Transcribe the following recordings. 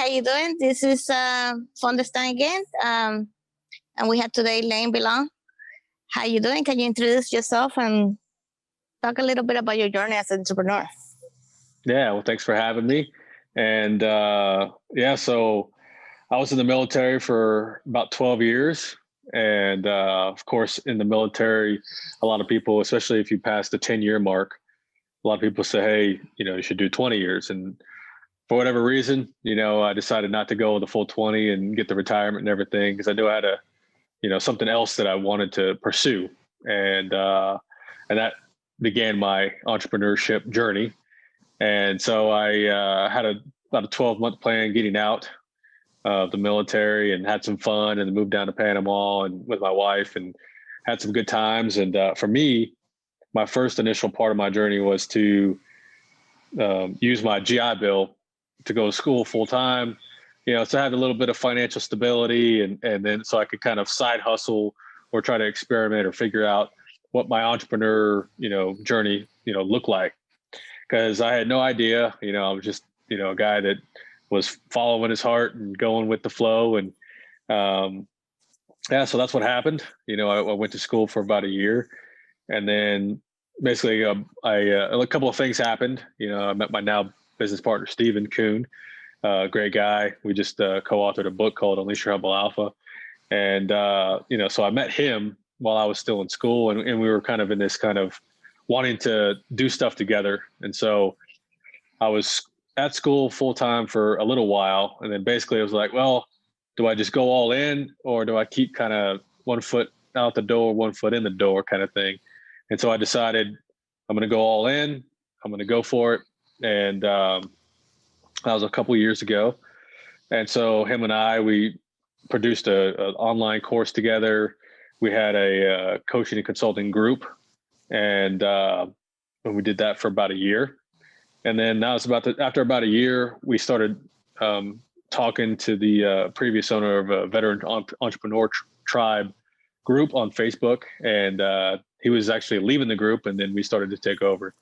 how you doing? This is Fundestein again. And we have today Lane Belone. How you doing? Can you introduce yourself and talk a little bit about your journey as an entrepreneur? Yeah, well, thanks for having me. And so I was in the military for about 12 years. And of course, in the military, a lot of people, especially if you pass the 10-year mark, a lot of people say, hey, you should do 20 years. And for whatever reason, I decided not to go the full 20 and get the retirement and everything, because I knew I had something else that I wanted to pursue. And that began my entrepreneurship journey. And so I had about a 12-month plan getting out of the military, and had some fun, and moved down to Panama and with my wife, and had some good times. And for me, my first initial part of my journey was to use my GI Bill to go to school full time, so I had a little bit of financial stability, and then so I could kind of side hustle or try to experiment or figure out what my entrepreneur, journey, looked like. Because I had no idea, I was just, a guy that was following his heart and going with the flow. And so that's what happened. I went to school for about a year, and then basically a couple of things happened. I met my now business partner, Khun, great guy. We just co-authored a book called Unshakable Alpha. And, so I met him while I was still in school, and we were kind of in this kind of wanting to do stuff together. And so I was at school full time for a little while. And then basically it was like, well, do I just go all in, or do I keep kind of one foot out the door, one foot in the door kind of thing? And so I decided I'm going to go all in. I'm going to go for it. And that was a couple of years ago. And so him and we produced an online course together. We had a coaching and consulting group, and we did that for about a year. And then after about a year, we started talking to the previous owner of a veteran entrepreneur tribe group on Facebook. And he was actually leaving the group, and then we started to take over.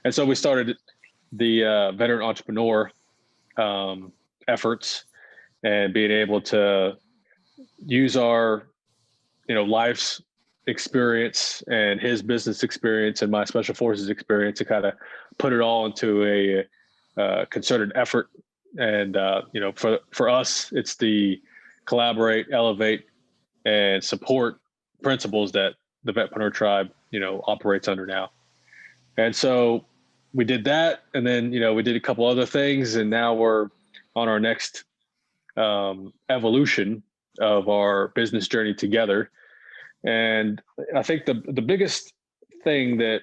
And so we started the veteran entrepreneur efforts, and being able to use our, life's experience and his business experience and my special forces experience to kind of put it all into a concerted effort. And, for us, it's the collaborate, elevate, and support principles that the vetpreneur tribe, operates under now. And so we did that, and then, we did a couple other things, and now we're on our next evolution of our business journey together. And I think the biggest thing that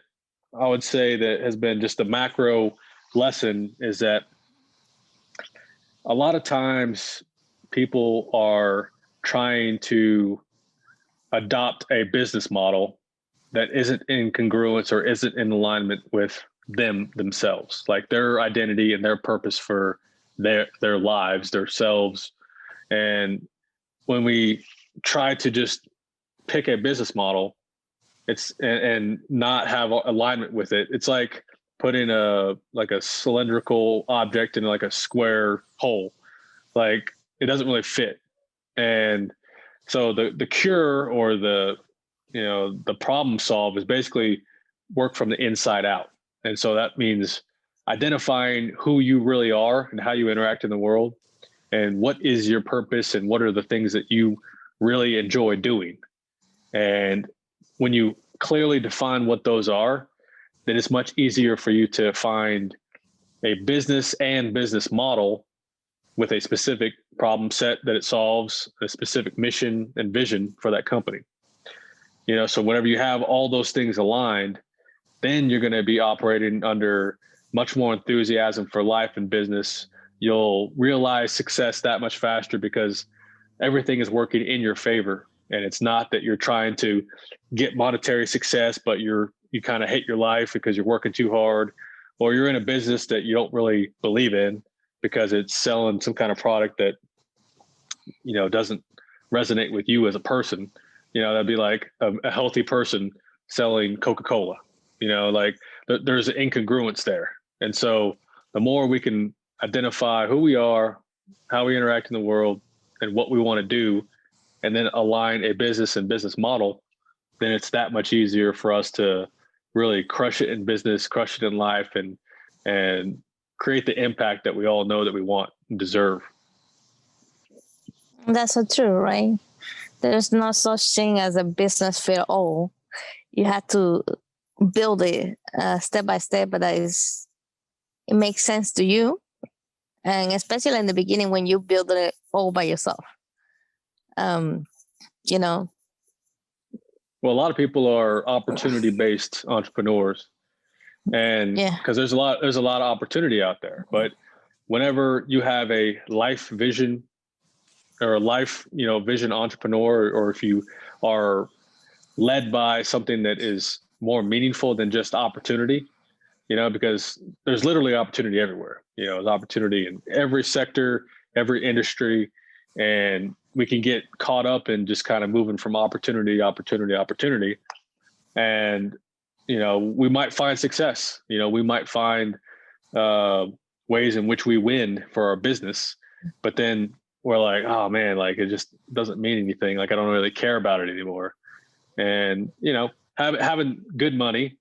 I would say that has been just a macro lesson is that a lot of times people are trying to adopt a business model that isn't in congruence or isn't in alignment with themselves, like their identity and their purpose for their lives, themselves. And when we try to just pick a business model, and not have alignment with it, it's like putting a cylindrical object in like a square hole. Like, it doesn't really fit. And so the cure, or the problem solve, is basically work from the inside out. And so that means identifying who you really are and how you interact in the world, and what is your purpose, and what are the things that you really enjoy doing. And when you clearly define what those are, then it's much easier for you to find a business model with a specific problem set that it solves, a specific mission and vision for that company. So whenever you have all those things aligned, then you're going to be operating under much more enthusiasm for life and business. You'll realize success that much faster, because everything is working in your favor. And it's not that you're trying to get monetary success, but you kind of hate your life because you're working too hard, or you're in a business that you don't really believe in because it's selling some kind of product that, doesn't resonate with you as a person. That'd be like a healthy person selling Coca-Cola, like there's an incongruence there. And so the more we can identify who we are, how we interact in the world and what we want to do, and then align a business and business model, then it's that much easier for us to really crush it in business, crush it in life, and create the impact that we all know that we want and deserve. That's so true, right? There's no such thing as a business fit all. You have to build it step by step, but it makes sense to you. And especially in the beginning when you build it all by yourself. You know. Well, a lot of people are opportunity-based entrepreneurs, and because there's a lot of opportunity out there. But whenever you have a life vision or a life, vision entrepreneur, or if you are led by something that is more meaningful than just opportunity, because there's literally opportunity everywhere. There's opportunity in every sector, every industry, and we can get caught up in just kind of moving from opportunity. And, we might find success, we might find ways in which we win for our business, but then we're like, oh man, like it just doesn't mean anything. Like I don't really care about it anymore. And, having good money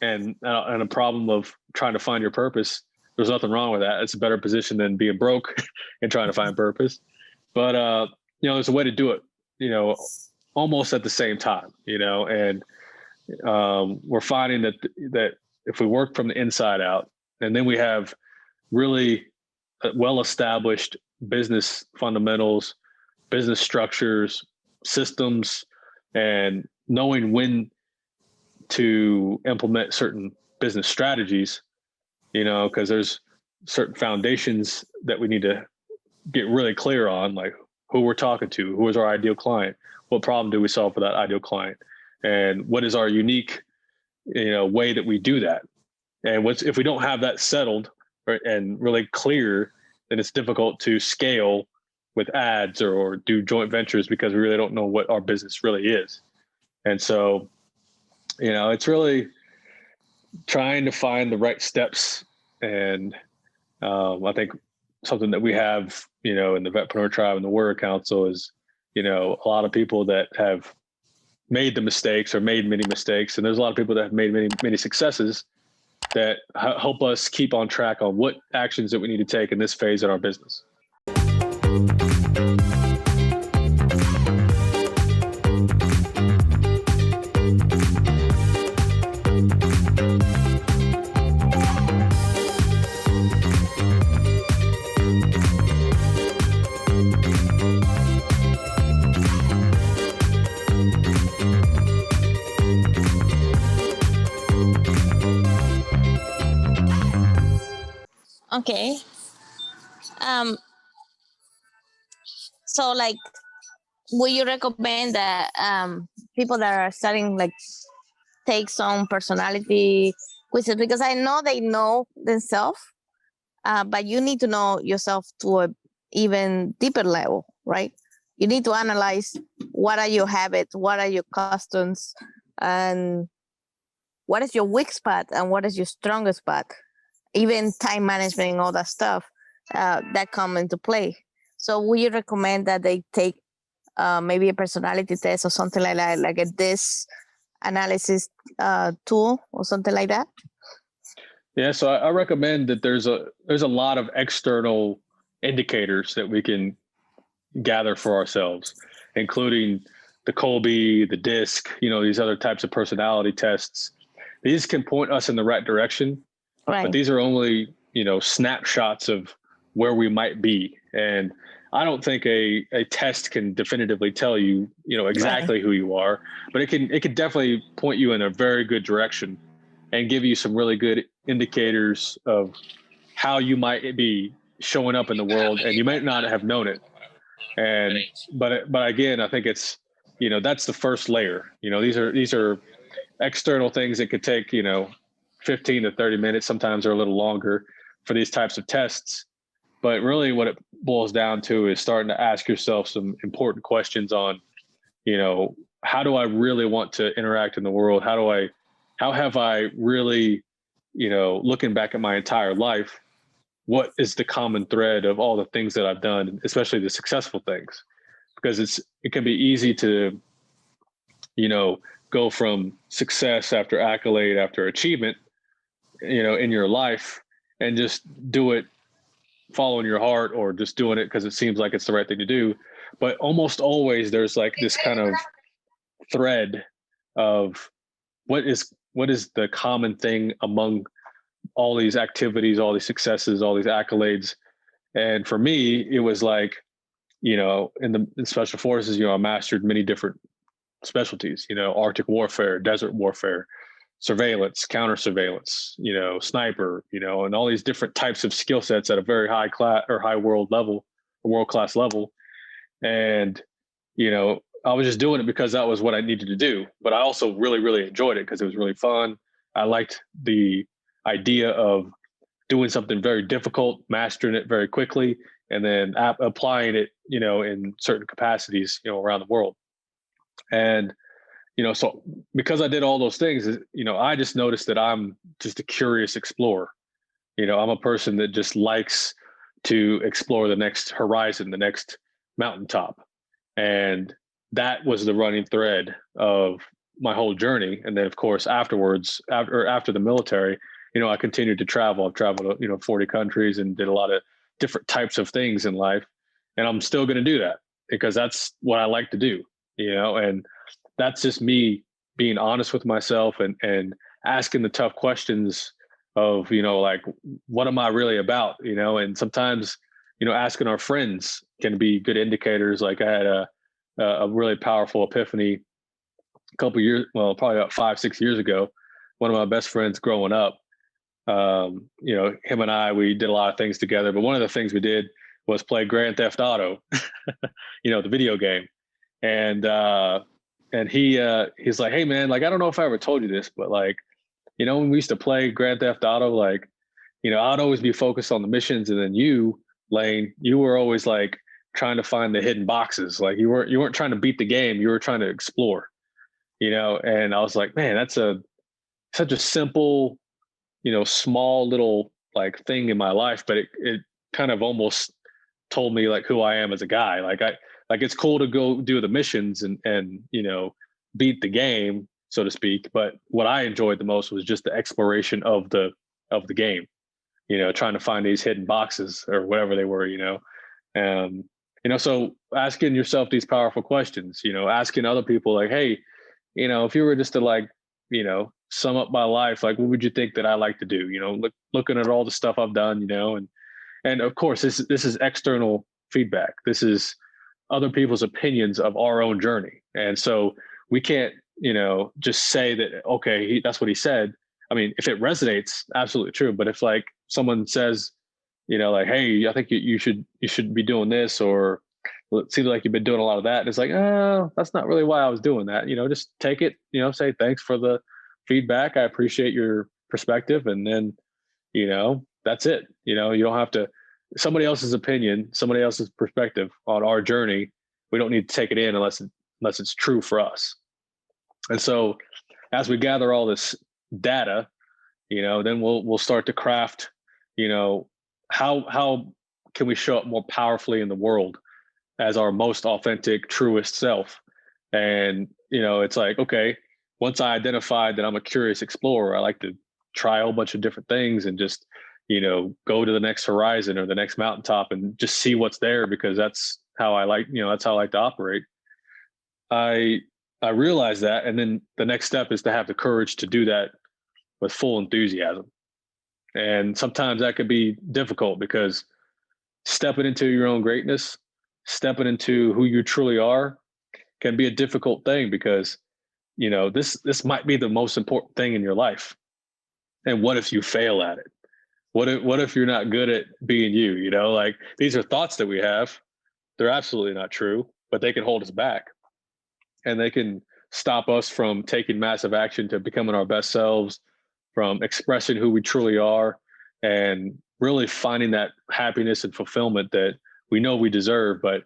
and a problem of trying to find your purpose, there's nothing wrong with that. It's a better position than being broke and trying to find purpose. But, there's a way to do it, almost at the same time, and we're finding that if we work from the inside out, and then we have really well-established business fundamentals, business structures, systems, and knowing when to implement certain business strategies, because there's certain foundations that we need to get really clear on, like who we're talking to, who is our ideal client, what problem do we solve for that ideal client, and what is our unique, way that we do that. And if we don't have that settled and really clear, then it's difficult to scale with ads or do joint ventures because we really don't know what our business really is. And so, it's really trying to find the right steps. And I think something that we have, in the Vetpreneur Tribe and the Warrior Council is, a lot of people that have made the mistakes or made many mistakes. And there's a lot of people that have made many, many successes that help us keep on track on what actions that we need to take in this phase in our business. Okay. So like, would you recommend that people that are starting like take some personality quizzes? Because I know they know themselves, but you need to know yourself to a even deeper level, right? You need to analyze what are your habits, what are your customs, and what is your weak spot and what is your strongest spot. Even time management and all that stuff that come into play. So would you recommend that they take maybe a personality test or something like that, like a DISC analysis tool or something like that? Yeah, so I recommend that there's a lot of external indicators that we can gather for ourselves, including the Colby, the DISC, these other types of personality tests. These can point us in the right direction. Right. But these are only, snapshots of where we might be. And I don't think a test can definitively tell you, exactly who you are, but it can definitely point you in a very good direction and give you some really good indicators of how you might be showing up in the world, and you might not have known it. And, but again, I think it's, that's the first layer. These are external things that could take, 15 to 30 minutes. Sometimes they're a little longer for these types of tests. But really what it boils down to is starting to ask yourself some important questions on, how do I really want to interact in the world? How have I really, looking back at my entire life, what is the common thread of all the things that I've done, especially the successful things, because it can be easy to, go from success after accolade after achievement, in your life, and just do it following your heart, or just doing it because it seems like it's the right thing to do. But almost always there's like this kind of thread of what is the common thing among all these activities, all these successes, all these accolades. And for me, it was like, in special forces, I mastered many different specialties, Arctic warfare, desert warfare, surveillance, counter surveillance, sniper, and all these different types of skill sets at a very high class or high world class level. And, I was just doing it because that was what I needed to do. But I also really, really enjoyed it because it was really fun. I liked the idea of doing something very difficult, mastering it very quickly, and then applying it, in certain capacities, around the world. And, so because I did all those things, I just noticed that I'm just a curious explorer. I'm a person that just likes to explore the next horizon, the next mountaintop. And that was the running thread of my whole journey. And then, of course, afterwards, after the military, I continued to travel. I've traveled, 40 countries and did a lot of different types of things in life. And I'm still going to do that because that's what I like to do, and that's just me being honest with myself and asking the tough questions of, like, what am I really about? And sometimes, asking our friends can be good indicators. Like I had a really powerful epiphany a couple years, well, probably about 5, 6 years ago. One of my best friends growing up, him and I, we did a lot of things together, but one of the things we did was play Grand Theft Auto, the video game. And he's like, hey man, like, I don't know if I ever told you this, but like, when we used to play Grand Theft Auto, like, I'd always be focused on the missions. And then you, Lane, you were always like trying to find the hidden boxes. Like you weren't trying to beat the game. You were trying to explore, and I was like, man, that's such a simple, small little like thing in my life, but it kind of almost told me like who I am as a guy. Like it's cool to go do the missions and beat the game, so to speak. But what I enjoyed the most was just the exploration of the game, trying to find these hidden boxes or whatever they were, um, so asking yourself these powerful questions, asking other people like, hey, if you were just to like, sum up my life, like, what would you think that I like to do? Looking at all the stuff I've done, and of course, this is external feedback. This is other people's opinions of our own journey. And so we can't, just say that, okay, that's what he said. I mean, if it resonates, absolutely true. But if like someone says, like, hey, I think you should be doing this, or well, it seems like you've been doing a lot of that. And it's like, oh, that's not really why I was doing that. Just take it, say thanks for the feedback. I appreciate your perspective. And then, that's it. You don't have to, somebody else's opinion, somebody else's perspective on our journey. We don't need to take it in unless it's true for us. And so as we gather all this data, then we'll start to craft, how can we show up more powerfully in the world as our most authentic, truest self. And, it's like, okay, once I identified that I'm a curious explorer, I like to try a whole bunch of different things and just, go to the next horizon or the next mountaintop and just see what's there, because that's how I like, that's how I like to operate. I realized that. And then the next step is to have the courage to do that with full enthusiasm. And sometimes that could be difficult because stepping into your own greatness, stepping into who you truly are can be a difficult thing because, this might be the most important thing in your life. And what if you fail at it? What if you're not good at being you? Like, these are thoughts that we have. They're absolutely not true, but they can hold us back. And they can stop us from taking massive action to becoming our best selves, from expressing who we truly are, and really finding that happiness and fulfillment that we know we deserve, but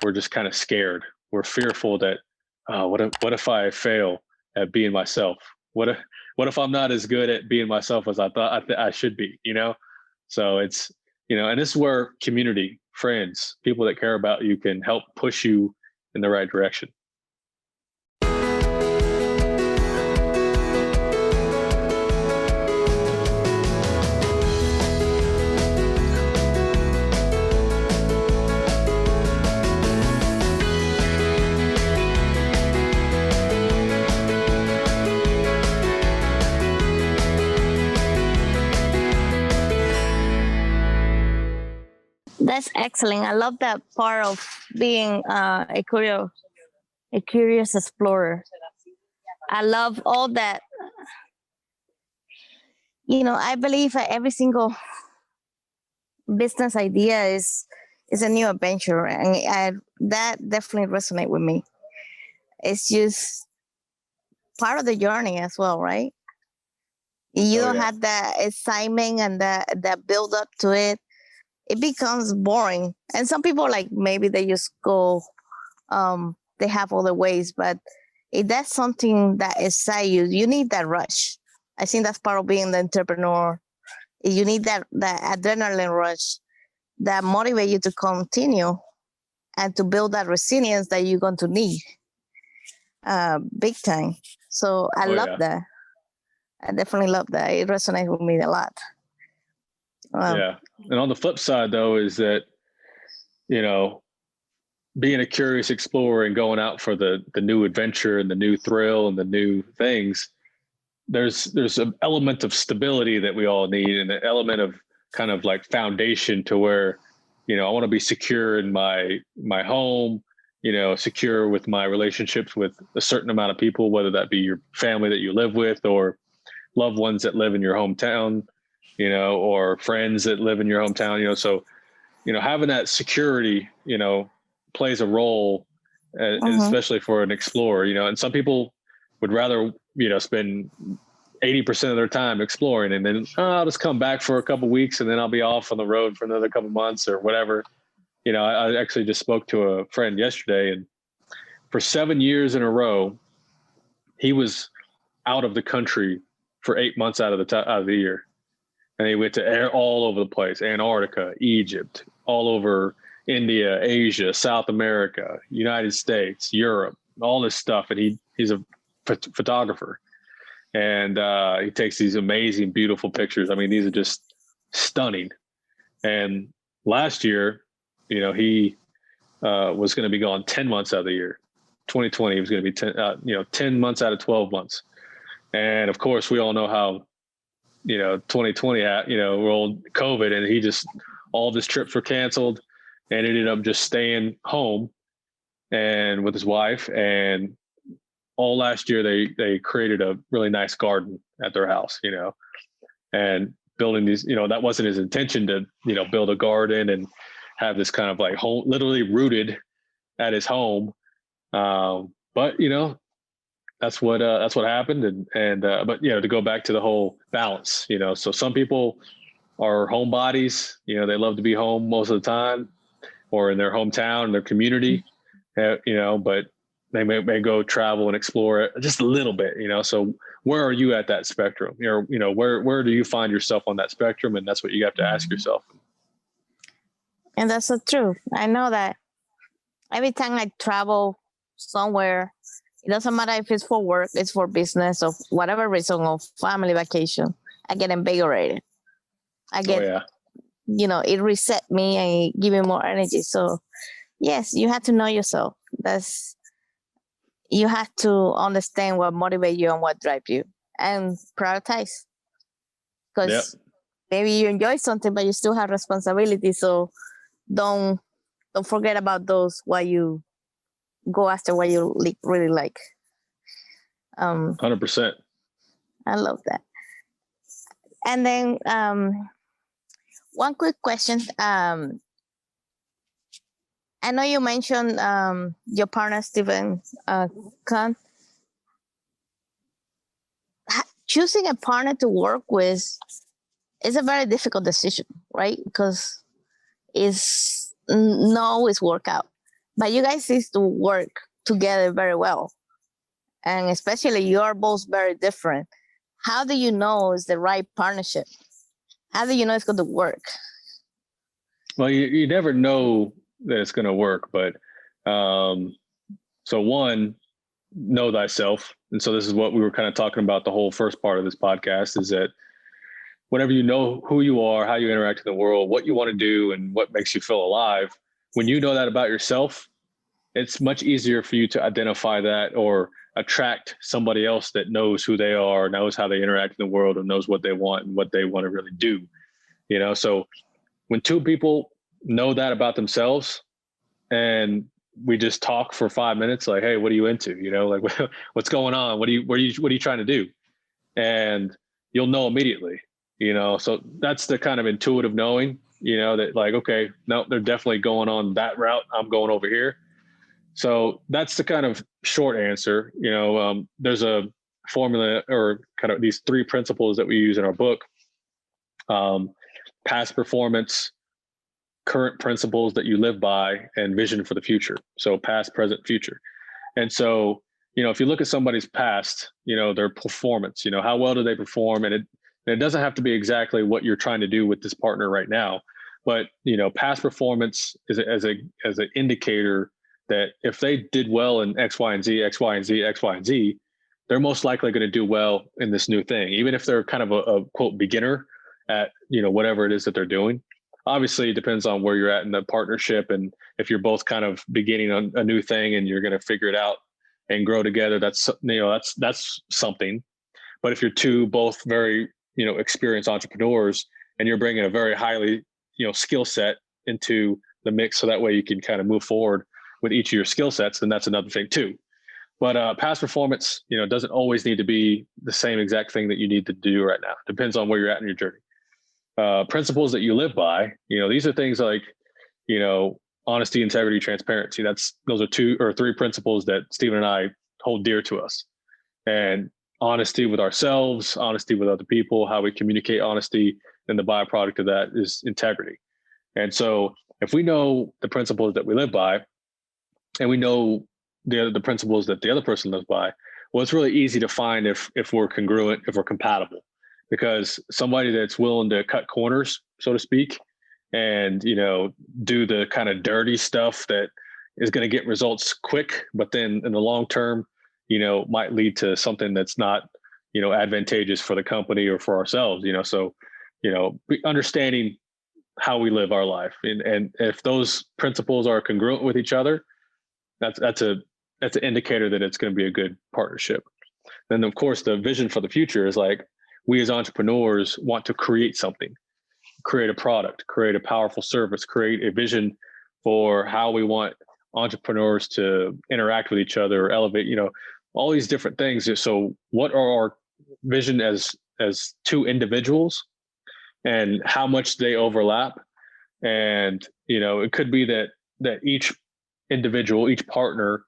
we're just kind of scared. We're fearful that, what if I fail at being myself? What if I'm not as good at being myself as I thought I should be? So and this is where community, friends, people that care about you can help push you in the right direction. That's excellent. I love that part of being a curious explorer. I love all that. I believe that every single business idea is a new adventure, and that definitely resonates with me. It's just part of the journey as well, right? You don't have that excitement and that build up to it. It becomes boring. And some people, like, maybe they just go, they have other ways, but if that's something that excites you, you need that rush. I think that's part of being the entrepreneur. You need that adrenaline rush that motivate you to continue and to build that resilience that you're going to need big time. So I love that. I definitely love that. It resonates with me a lot. Yeah. And on the flip side, though, is that, being a curious explorer and going out for the new adventure and the new thrill and the new things, there's an element of stability that we all need, and an element of kind of like foundation to where, I want to be secure in my home, secure with my relationships with a certain amount of people, whether that be your family that you live with or loved ones that live in your hometown, or friends that live in your hometown, so, having that security, plays a role, especially for an explorer, and some people would rather, spend 80% of their time exploring, and then I'll just come back for a couple of weeks and then I'll be off on the road for another couple of months or whatever. I actually just spoke to a friend yesterday, and for 7 years in a row, he was out of the country for 8 months out of the year. And he went to all over the place: Antarctica, Egypt, all over India, Asia, South America, United States, Europe, all this stuff. And he's a photographer, and he takes these amazing, beautiful pictures. I mean, these are just stunning. And last year, he was going to be gone 10 months out of the year. 2020 was going to be 10 months out of 12 months. And of course, we all know how, 2020, rolled COVID, and all of his trips were canceled, and ended up just staying home and with his wife. And all last year, they created a really nice garden at their house, and building these, that wasn't his intention to, build a garden and have this kind of like home, literally rooted at his home. But, that's what happened. But, to go back to the whole balance, so some people are homebodies, they love to be home most of the time, or in their hometown, their community, but they may go travel and explore just a little bit, so where are you at that spectrum? Where do you find yourself on that spectrum? And that's what you have to ask yourself. And that's the truth. I know that every time I travel somewhere, it doesn't matter if it's for work, it's for business, or whatever reason, or family vacation, I get invigorated. I get, it reset me and give me more energy. So yes, you have to know yourself. You have to understand what motivates you and what drives you, and prioritize. Because maybe you enjoy something, but you still have responsibility. So don't forget about those while you go after what you really like. 100%. I love that. And then one quick question. I know you mentioned your partner, Stephen Khun. Choosing a partner to work with is a very difficult decision, right? Because it's not always work out. But you guys used to work together very well. And especially you're both very different. How do you know it's the right partnership? How do you know it's going to work? Well, you never know that it's going to work, but so one, know thyself. And so this is what we were kind of talking about the whole first part of this podcast, is that whenever you know who you are, how you interact in the world, what you want to do, and what makes you feel alive, when you know that about yourself, it's much easier for you to identify that or attract somebody else that knows who they are, knows how they interact in the world, and knows what they want and what they want to really do. So when two people know that about themselves, and we just talk for 5 minutes, like, hey, what are you into? Like, what's going on? What are you trying to do? And you'll know immediately, so that's the kind of intuitive knowing, that like, okay, no, they're definitely going on that route. I'm going over here. So that's the kind of short answer. There's a formula, or kind of these 3 principles that we use in our book: past performance, current principles that you live by, and vision for the future. So past, present, future. And so, if you look at somebody's past, their performance, how well do they perform? And it doesn't have to be exactly what you're trying to do with this partner right now, but past performance is as an indicator that if they did well in X, Y, and Z, X, Y, and Z, X, Y, and Z, they're most likely going to do well in this new thing, even if they're kind of a quote beginner at whatever it is that they're doing. Obviously, it depends on where you're at in the partnership, and if you're both kind of beginning on a new thing and you're going to figure it out and grow together, that's something. But if you're two both very experienced entrepreneurs, and you're bringing a very highly skill set into the mix, so that way you can kind of move forward with each of your skill sets, then that's another thing too. But past performance, doesn't always need to be the same exact thing that you need to do right now. Depends on where you're at in your journey. Principles that you live by, these are things like, honesty, integrity, transparency. Those are 2 or 3 principles that Stephen and I hold dear to us. And honesty with ourselves, honesty with other people, how we communicate honesty, and the byproduct of that is integrity. And so if we know the principles that we live by, and we know the principles that the other person lives by, well, it's really easy to find if we're congruent, if we're compatible. Because somebody that's willing to cut corners, so to speak, and do the kind of dirty stuff that is going to get results quick, but then in the long term, might lead to something that's not advantageous for the company or for ourselves. So understanding how we live our life, and if those principles are congruent with each other, that's an indicator that it's going to be a good partnership. Then of course the vision for the future is like, we as entrepreneurs want to create something, create a product, create a powerful service, create a vision for how we want entrepreneurs to interact with each other, or elevate, all these different things. So what are our vision as 2 individuals, and how much they overlap? And, it could be that each individual, each partner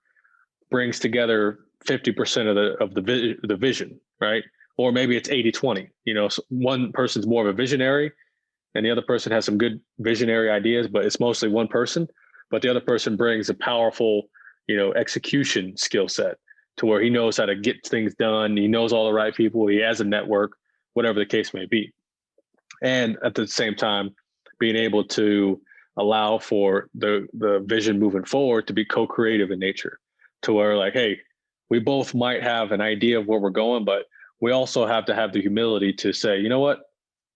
brings together 50% of the vision, right? Or maybe it's 80-20. So one person's more of a visionary, and the other person has some good visionary ideas, but it's mostly one person. But the other person brings a powerful, execution skill set, to where he knows how to get things done. He knows all the right people. He has a network, whatever the case may be. And at the same time, being able to allow for the vision moving forward to be co-creative in nature, to where like, hey, we both might have an idea of where we're going, but we also have to have the humility to say, you know what,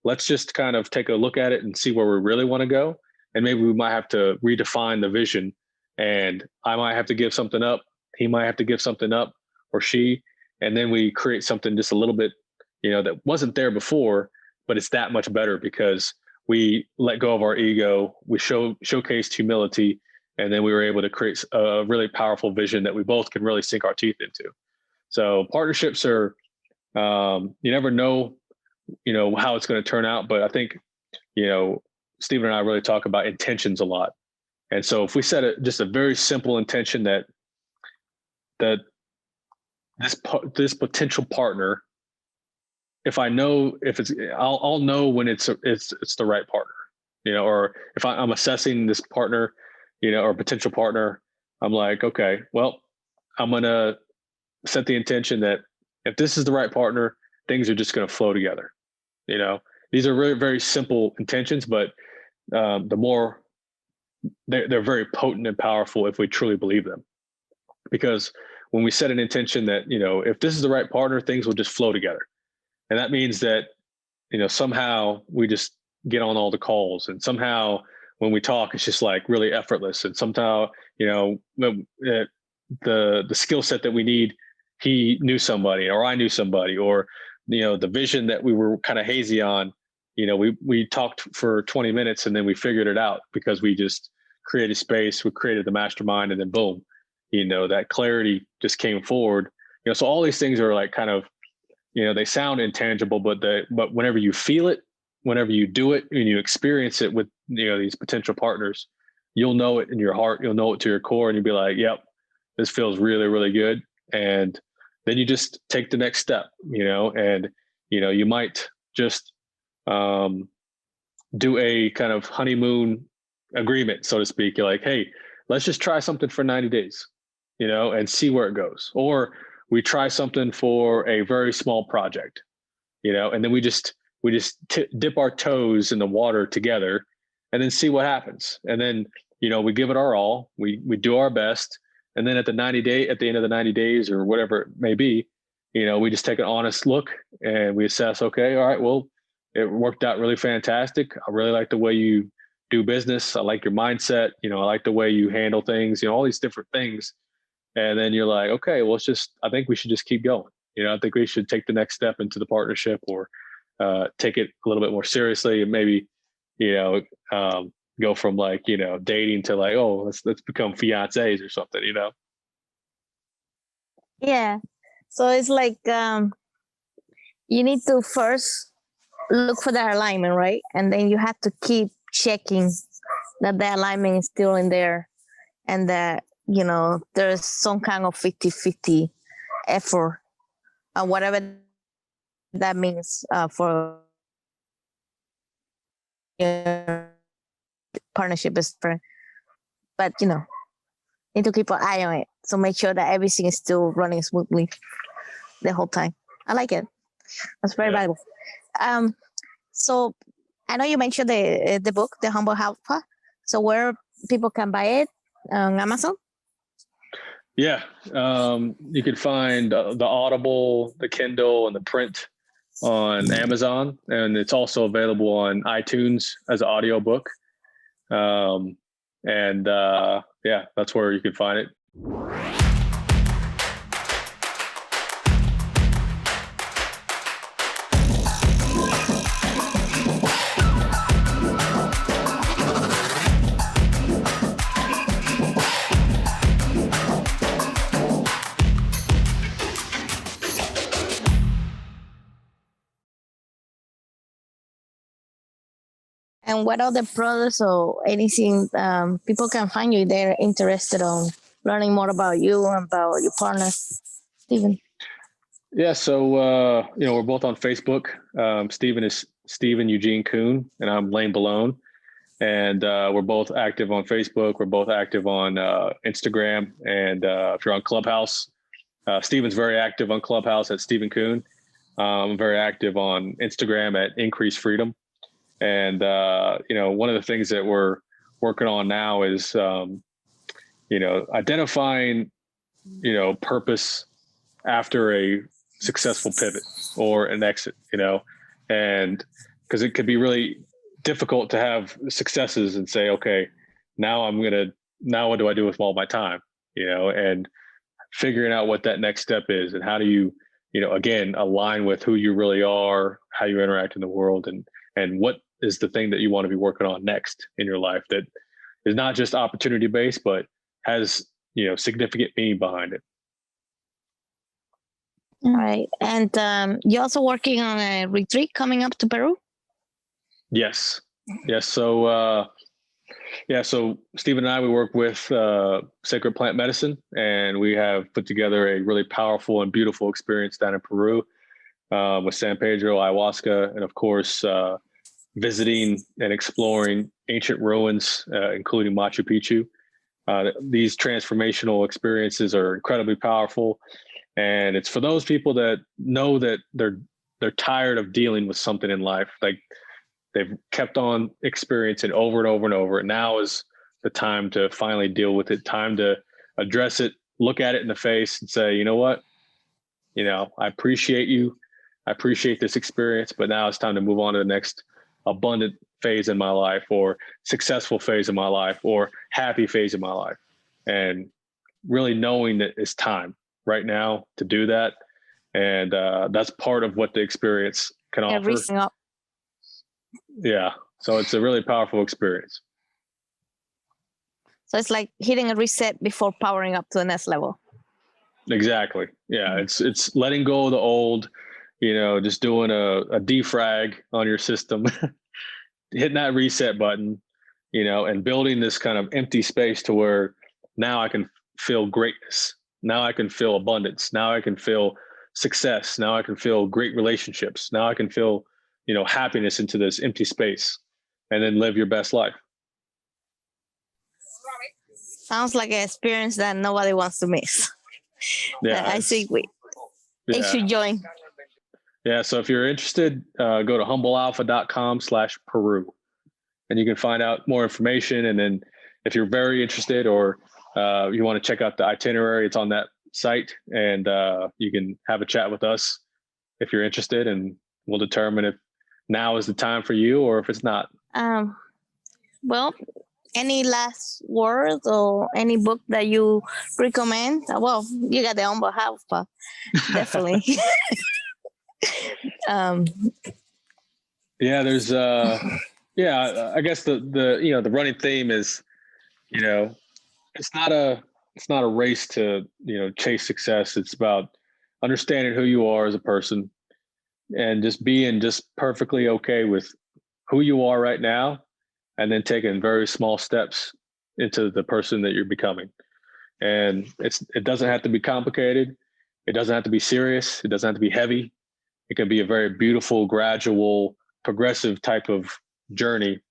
let's just kind of take a look at it and see where we really want to go. And maybe we might have to redefine the vision, and I might have to give something up. He might have to give something up, or she, and then we create something just a little bit, that wasn't there before, but it's that much better because we let go of our ego. We showcased humility, and then we were able to create a really powerful vision that we both can really sink our teeth into. So partnerships are, you never know, how it's going to turn out. But I think, Stephen and I really talk about intentions a lot. And so if we set just a very simple intention that this potential partner, if I know if I'll know when it's the right partner, or if I'm assessing this partner, or potential partner, I'm like, okay, well, I'm going to set the intention that if this is the right partner, things are just going to flow together. These are very, very simple intentions, but the more they're very potent and powerful if we truly believe them. Because when we set an intention that, if this is the right partner, things will just flow together. And that means that, somehow we just get on all the calls, and somehow when we talk, it's just like really effortless. And somehow, the skill set that we need, he knew somebody or I knew somebody, or, the vision that we were kind of hazy on, we talked for 20 minutes and then we figured it out because we just created space, we created the mastermind, and then boom, that clarity just came forward. So all these things are like kind of, they sound intangible, but whenever you feel it, whenever you do it and you experience it with, these potential partners, you'll know it in your heart, you'll know it to your core, and you'll be like, yep, this feels really, really good. And then you just take the next step, and, you might just do a kind of honeymoon agreement, so to speak. You're like, hey, let's just try something for 90 days, and see where it goes. Or we try something for a very small project, and then we just dip our toes in the water together and then see what happens. And then, we give it our all, we do our best. And then at the end of the 90 days or whatever it may be, we just take an honest look and we assess, okay, all right, well, it worked out really fantastic. I really like the way you do business. I like your mindset. I like the way you handle things, all these different things. And then you're like, okay, well, I think we should just keep going. I think we should take the next step into the partnership, or take it a little bit more seriously, and maybe, go from like, dating to like, oh, let's become fiancés or something, Yeah. So it's like you need to first look for the alignment, right? And then you have to keep checking that the alignment is still in there, and that, there's some kind of 50-50 effort, whatever that means for your partnership is different. But, need to keep an eye on it. So make sure that everything is still running smoothly the whole time. I like it. That's very valuable. So I know you mentioned the book, The Humble Alpha. So where people can buy it on Amazon? Yeah. You can find the Audible, the Kindle, and the print on Amazon. And it's also available on iTunes as an audiobook. Yeah, that's where you can find it. And what other products or anything people can find you if they're interested on learning more about you and about your partner, Stephen? Yeah, so we're both on Facebook. Stephen is Stephen Eugene Khun, and I'm Lane Balone. And we're both active on Facebook. We're both active on Instagram. And if you're on Clubhouse, Stephen's very active on Clubhouse at Stephen Khun. I'm very active on Instagram at Increase Freedom. And, one of the things that we're working on now is, identifying, purpose after a successful pivot or an exit, and because it could be really difficult to have successes and say, okay, now what do I do with all my time, and figuring out what that next step is, and how do you, again, align with who you really are, how you interact in the world, and what is the thing that you want to be working on next in your life that is not just opportunity based, but has, significant meaning behind it. All right. And you're also working on a retreat coming up to Peru? Yes. So, so Stephen and I, we work with Sacred Plant Medicine, and we have put together a really powerful and beautiful experience down in Peru with San Pedro, ayahuasca, and of course, visiting and exploring ancient ruins, including Machu Picchu. These transformational experiences are incredibly powerful. And it's for those people that know that they're tired of dealing with something in life. Like they've kept on experiencing over and over and over. And now is the time to finally deal with it, time to address it, look at it in the face and say, you know what, I appreciate you. I appreciate this experience, but now it's time to move on to the next abundant phase in my life, or successful phase of my life, or happy phase of my life. And really knowing that it's time right now to do that. And that's part of what the experience can offer. Everything up. Yeah. So it's a really powerful experience. So it's like hitting a reset before powering up to the next level. Exactly. Yeah. It's letting go of the old, just doing a defrag on your system, hitting that reset button, and building this kind of empty space to where now I can feel greatness. Now I can feel abundance. Now I can feel success. Now I can feel great relationships. Now I can feel, happiness into this empty space, and then live your best life. Sounds like an experience that nobody wants to miss. Yeah, I think they should join. Yeah. So if you're interested, go to humblealpha.com/Peru, and you can find out more information. And then if you're very interested, or you want to check out the itinerary, it's on that site, and you can have a chat with us if you're interested, and we'll determine if now is the time for you or if it's not. Well, any last words or any book that you recommend? Well, you got the Humble House, but definitely. Yeah, there's I guess the running theme is, it's not a race to, chase success. It's about understanding who you are as a person, and just being just perfectly okay with who you are right now, and then taking very small steps into the person that you're becoming. And it doesn't have to be complicated. It doesn't have to be serious. It doesn't have to be heavy. It can be a very beautiful, gradual, progressive type of journey,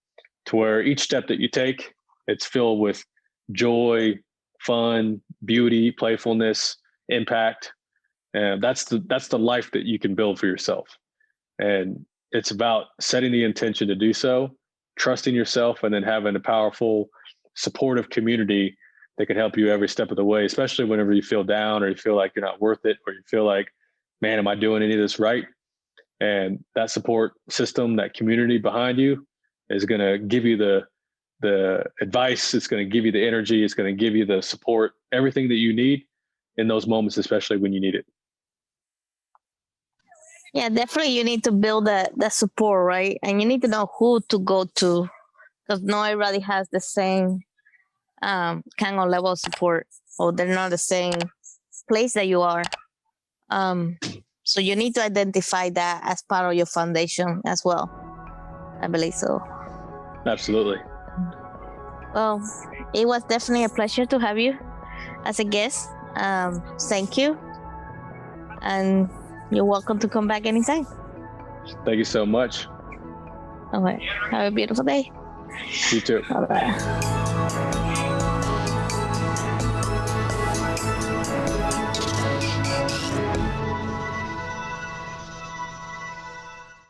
to where each step that you take, it's filled with joy, fun, beauty, playfulness, impact. And that's the life that you can build for yourself. And it's about setting the intention to do so, trusting yourself, and then having a powerful, supportive community that can help you every step of the way, especially whenever you feel down, or you feel like you're not worth it, or you feel like, man, am I doing any of this right? And that support system, that community behind you, is going to give you the advice. It's going to give you the energy. It's going to give you the support, everything that you need in those moments, especially when you need it. Yeah, definitely. You need to build that support, right? And you need to know who to go to, because not everybody has the same kind of level of support, or they're not the same place that you are. So you need to identify that as part of your foundation as well. I believe so. Absolutely. Well, it was definitely a pleasure to have you as a guest. Thank you. And you're welcome to come back anytime. Thank you so much. All right. Have a beautiful day. You too. Bye-bye.